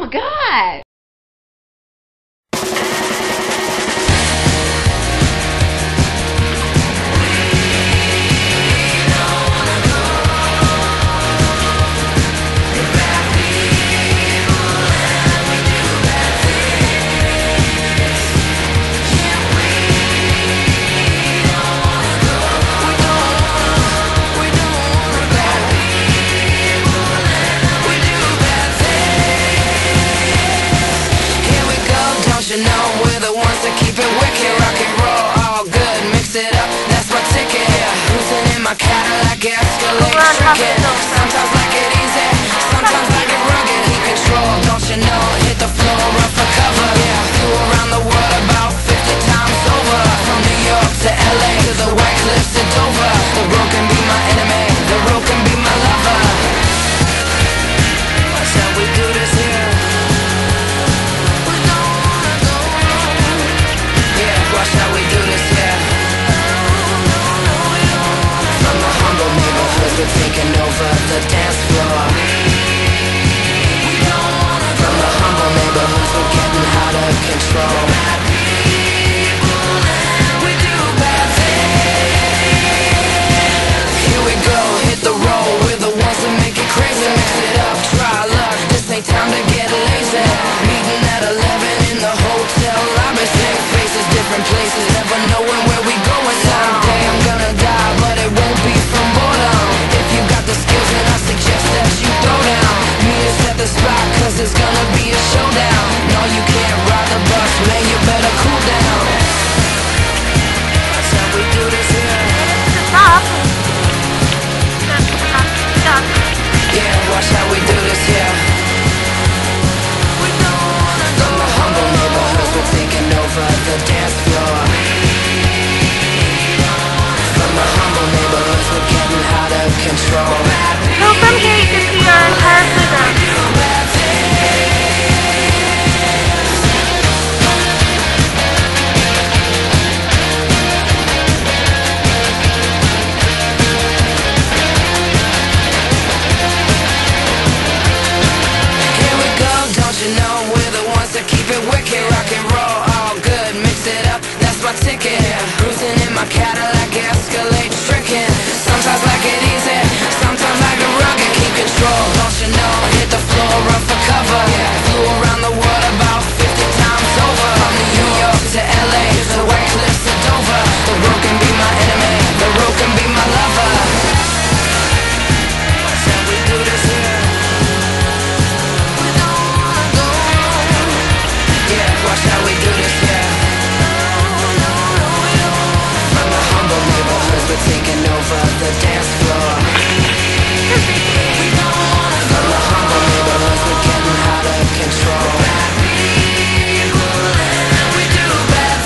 my God. You know we're the ones that keep it wicked, rock and roll, all good, mix it up, that's my ticket. Cruising in my Cadillac, Escalade, tricking. Sometimes like it easy, sometimes like it rugged. Keep control, don't you know? Hit the floor, run for cover. Yeah, flew around the world about 50 times over. From New York to LA to the White Cliffs to Dover. The road can be my enemy, the road can be my lover. That's how we do this here. Watch how we do this, yeah. From the humble neighborhoods, we're taking over the dance floor. From the humble neighborhoods, we're getting out of control. Bad people and we do bad things. Here we go, hit the road. We're the ones that make it crazy. Mix it up, try luck. This ain't time to get lazy. Meeting at 11 in the hotel lobby. Same faces, different places, never knowing where we going. Someday I'm gonna die, but it won't be from boredom. If you got the skills, then I suggest that you throw down. Meet us at the spot, cause there's gonna be a showdown. No, you can't ride the bus, man, you better cool down. That's how we do this here. Stop. Yeah, watch how we do this here. From the humble neighborhoods, we're taking over the dance floor. From the humble neighborhoods, we're getting out of control. So from here you can see our entire playground. Here we go, don't you know we're the ones that keep it wicked, rock and roll, all good, mix it up, that's my ticket. Cruising in my Cadillac, Escalade, tricking. Sometimes like it easy, sometimes like it rugged. Keep control, don't you know? Hit the floor, run for cover. Yeah, flew around the world about 50 times over. From New York to LA, to White Cliffs to Dover. The road can be my enemy, the road can be my lover. Watch how we do this here. Yeah, watch how we do this here. From the humble neighborhoods, we're taking over the dance floor. From the humble neighborhoods, we're getting out of control. Bad people and we do bad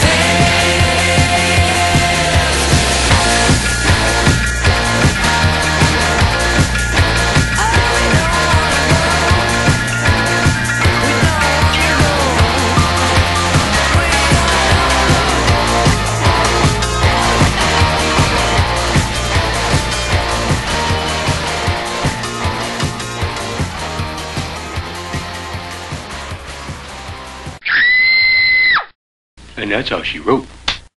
And that's how she wrote.